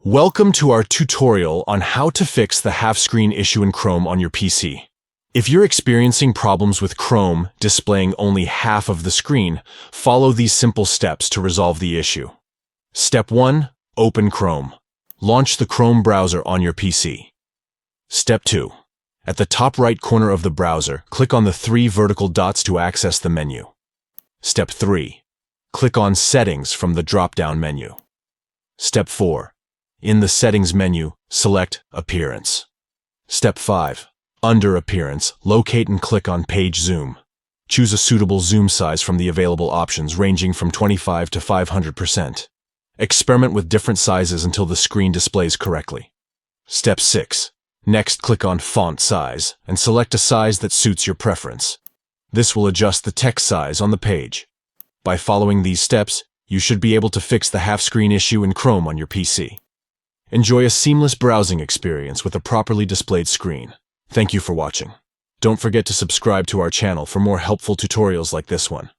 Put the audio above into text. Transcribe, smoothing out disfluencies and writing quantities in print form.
Welcome to our tutorial on how to fix the half-screen issue in Chrome on your PC. If you're experiencing problems with Chrome displaying only half of the screen, follow these simple steps to resolve the issue. Step 1. Open Chrome. Launch the Chrome browser on your PC. Step 2. At the top right corner of the browser, click on the 3 vertical dots to access the menu. Step 3. Click on Settings from the drop-down menu. Step 4. In the Settings menu, select Appearance. Step 5. Under Appearance, locate and click on Page Zoom. Choose a suitable zoom size from the available options ranging from 25 to 500%. Experiment with different sizes until the screen displays correctly. Step 6. Next, click on Font Size and select a size that suits your preference. This will adjust the text size on the page. By following these steps, you should be able to fix the half-screen issue in Chrome on your PC. Enjoy a seamless browsing experience with a properly displayed screen. Thank you for watching. Don't forget to subscribe to our channel for more helpful tutorials like this one.